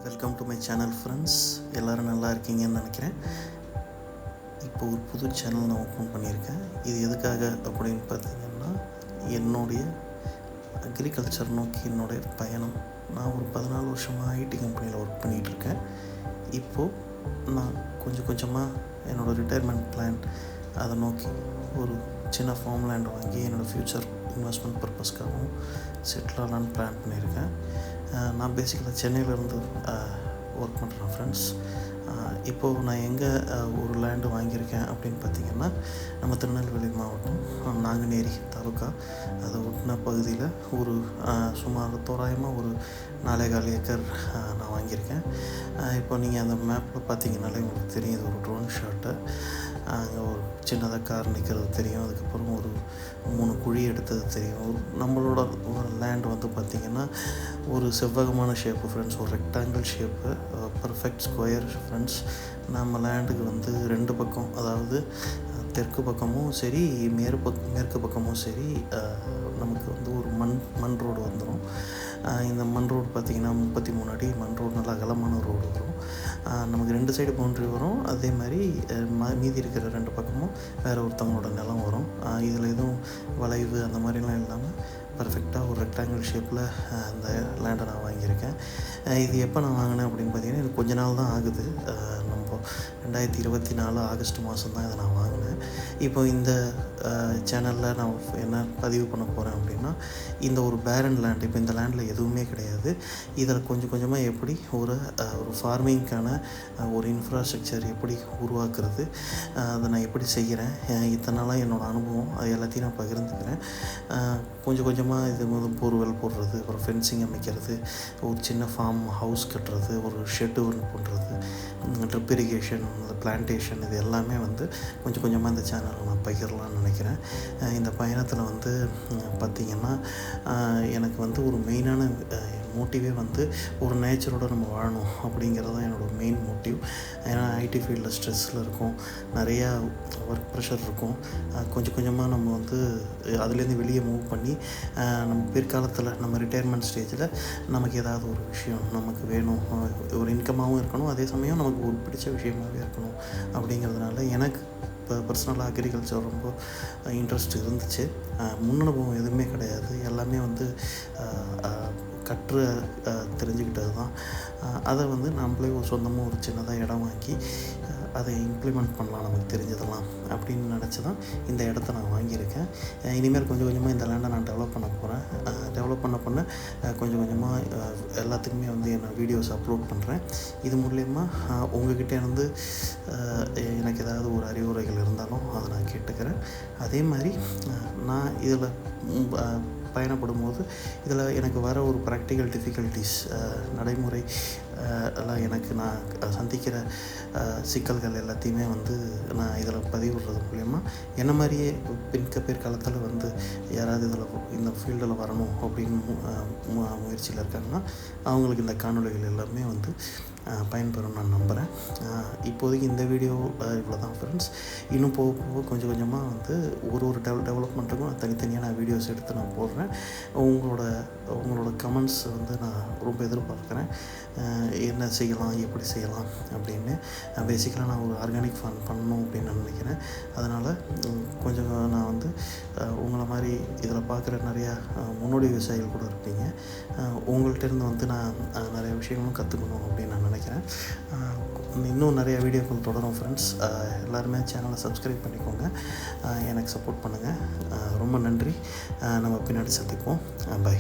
Welcome to my channel friends. எல்லோரும் நல்லா இருக்கீங்கன்னு நினைக்கிறேன். இப்போ ஒரு புது சேனல் நான் ஓப்பன் பண்ணியிருக்கேன். இது எதுக்காக அப்படின்னு பார்த்தீங்கன்னா, என்னுடைய அக்ரிகல்ச்சர் நோக்கி என்னுடைய பயணம். நான் ஒரு 14 வருஷமாக ஐடி கம்பெனியில் ஒர்க் பண்ணிகிட்ருக்கேன். இப்போது நான் கொஞ்சம் கொஞ்சமாக என்னோடய ரிட்டையர்மெண்ட் பிளான் அதை நோக்கி ஒரு சின்ன ஃபார்ம் லேண்ட் வாங்கி என்னோடய ஃப்யூச்சர் இன்வெஸ்ட்மெண்ட் பர்பஸ்க்காகவும் செட்டில் ஆகலான்னு பிளான் பண்ணியிருக்கேன். நான் பேசிக்கலாக சென்னையிலேருந்து ஒர்க் பண்ணுறேன் ஃப்ரெண்ட்ஸ். இப்போது நான் எங்கே ஒரு லேண்டு வாங்கியிருக்கேன் அப்படின்னு பார்த்திங்கன்னா, நம்ம திருநெல்வேலி மாவட்டம் நாங்குநேரி தாலுக்கா அதை ஒட்டின பகுதியில் ஒரு சுமார் தோராயமாக ஒரு 4.25 ஏக்கர் நான் வாங்கியிருக்கேன். இப்போ நீங்கள் அந்த மேப்பில் பார்த்தீங்கன்னாலே உங்களுக்கு தெரியும், இது ஒரு ட்ரோன் ஷாட்டு. அங்கே ஒரு சின்னதாக கார் நிற்கிறது தெரியும். அதுக்கப்புறம் ஒரு 3 குழி எடுத்தது தெரியும். நம்மளோட லேண்ட் வந்து பார்த்திங்கன்னா ஒரு செவ்வகமான ஷேப்பு ஃப்ரெண்ட்ஸ், ஒரு rectangle shape, perfect square friends. நம்ம லேண்டுக்கு வந்து 2 பக்கம், அதாவது தெற்கு பக்கமும் சரி மேற்கு பக்கமும் சரி, நமக்கு வந்து ஒரு மண் ரோடு வந்துடும். இந்த மண் ரோடு பார்த்திங்கன்னா 33 அடி மண் ரோடு, நல்லா அகலமான ரோடு வரும். நமக்கு 2 சைடு பவுண்ட்ரி வரும். அதே மாதிரி மீதி இருக்கிற 2 பக்கமும் வேறு ஒருத்தவங்களோட நிலம் வரும். இதில் எதுவும் வளைவு அந்த மாதிரிலாம் இல்லாமல் பர்ஃபெக்டாக ஒரு ரெக்டாங்கிள் ஷேப்பில் அந்த லேண்டை நான் வாங்கியிருக்கேன். இது எப்போ நான் வாங்கினேன் அப்படின்னு பார்த்தீங்கன்னா, எனக்கு கொஞ்ச நாள் தான் ஆகுது. நம்ம 2024 ஆகஸ்ட் மாதம் தான் இதை நான் வாங்கினேன். இப்போ இந்த சேனலில் நான் என்ன பதிவு பண்ண போகிறேன் அப்படின்னா, இந்த ஒரு பேரன் லேண்ட், இப்போ இந்த லேண்டில் எதுவுமே கிடையாது. இதில் கொஞ்சம் கொஞ்சமாக எப்படி ஒரு ஃபார்மிங்க்கான ஒரு இன்ஃப்ராஸ்ட்ரக்சர் எப்படி உருவாக்குறது, அதை நான் எப்படி செய்கிறேன், இத்தனை நாளாக என்னோடய அனுபவம், அது எல்லாத்தையும் நான் பகிர்ந்துக்கிறேன். கொஞ்சம் கொஞ்சமாக இது போர்வெல் போடுறது, அப்புறம் ஃபென்சிங் அமைக்கிறது, ஒரு சின்ன ஃபார்ம் ஹவுஸ் கட்டுறது, ஒரு ஷெட்டு ஒன்று பண்ணுறது, ட்ரிப் இரிகேஷன், பிளான்டேஷன், இது எல்லாமே வந்து கொஞ்சம் கொஞ்சமாக இந்த சேனலில் நான் பகிரலான்னு நினைக்கிறேன். இந்த பயணத்தில் வந்து பார்த்திங்கன்னா, எனக்கு வந்து ஒரு மெயினான மோட்டிவே வந்து ஒரு நேச்சரோடு நம்ம வாழணும் அப்படிங்கிறது தான் என்னோடய மெயின் மோட்டிவ். ஏன்னா ஐடி ஃபீல்டில் ஸ்ட்ரெஸ்ஸில் இருக்கும், நிறையா ஒர்க் ப்ரெஷர் இருக்கும். கொஞ்சம் கொஞ்சமாக நம்ம வந்து அதுலேருந்து வெளியே மூவ் பண்ணி நம்ம பிற்காலத்தில் நம்ம ரிட்டையர்மெண்ட் ஸ்டேஜில் நமக்கு ஏதாவது ஒரு விஷயம் நமக்கு வேணும், ஒரு இன்கமாகவும் இருக்கணும், அதே சமயம் நமக்கு ஒரு பிடிச்ச விஷயமாகவே இருக்கணும். அப்படிங்கிறதுனால எனக்கு இப்போ பர்சனலாக அக்ரிகல்ச்சர் ரொம்ப இன்ட்ரெஸ்ட் இருந்துச்சு. முன்னனுபவம் எதுவுமே கிடையாது, எல்லாமே வந்து கற்று தெரிஞ்சுக்கிட்டது தான். அதை வந்து நம்மளே ஒரு சொந்தமாக ஒரு சின்னதாக இடம் வாங்கி அதை இம்ப்ளிமெண்ட் பண்ணலாம், நமக்கு தெரிஞ்சதெல்லாம் அப்படின்னு நினச்சி தான் இந்த இடத்த நான் வாங்கியிருக்கேன். இனிமேல் கொஞ்சம் கொஞ்சமாக இந்த லேண்டை நான் டெவலப் பண்ண போகிறேன். டெவலப் பண்ண கொஞ்சம் கொஞ்சமாக எல்லாத்துக்குமே வந்து நான் வீடியோஸ் அப்லோட் பண்ணுறேன். இது மூலயமா உங்கள்கிட்ட இருந்து எனக்கு ஏதாவது ஒரு அறிவுரைகள் இருந்தாலும் அதை நான் கேட்டுக்கிறேன். அதே மாதிரி நான் இதில் பயணப்படும் போது இதில் எனக்கு வர ஒரு ப்ராக்டிக்கல் டிஃபிகல்ட்டிஸ், நடைமுறை எல்லாம் எனக்கு நான் சந்திக்கிற சிக்கல்கள் எல்லாத்தையுமே வந்து நான் இதில் பதிவிடுறது மூலயமா என்ன மாதிரியே பிற்காலத்தில் வந்து யாராவது இந்த ஃபீல்டில் வரணும் அப்படின்னு முயற்சியில் இருக்காங்கன்னா அவங்களுக்கு இந்த காணொலிகள் எல்லாமே வந்து பயன்பெறும் நான் நம்புகிறேன். இப்போதைக்கு இந்த வீடியோ இவ்வளோ தான் ஃப்ரெண்ட்ஸ். இன்னும் போக போக கொஞ்சம் கொஞ்சமாக வந்து ஒரு டெவலப்மெண்ட்டுக்கும் தனித்தனியாக நான் வீடியோஸ் எடுத்து நான் போடுறேன். உங்களோட கமெண்ட்ஸ் வந்து நான் ரொம்ப எதிர்பார்க்குறேன். என்ன செய்யலாம், எப்படி செய்யலாம் அப்படின்னு. பேசிக்கலாக நான் ஒரு ஆர்கானிக் ஃபார்ம் பண்ணணும் அப்படின்னு நான் நினைக்கிறேன். அதனால் கொஞ்சம் நான் வந்து உங்களை மாதிரி இதில் பார்க்குற நிறையா முன்னோடி விவசாயிகள் கூட இருப்பீங்க. உங்கள்கிட்டருந்து வந்து நான் நிறைய விஷயங்களும் கற்றுக்கணும் அப்படின்னு நான் நினைக்கிறேன். இன்னும் நிறைய வீடியோக்கள் தொடரும் ஃப்ரெண்ட்ஸ். எல்லாருமே சேனலை சப்ஸ்கிரைப் பண்ணிக்கோங்க, எனக்கு சப்போர்ட் பண்ணுங்கள். ரொம்ப நன்றி. நம்ம பின்னாடி சந்திப்போம். பை.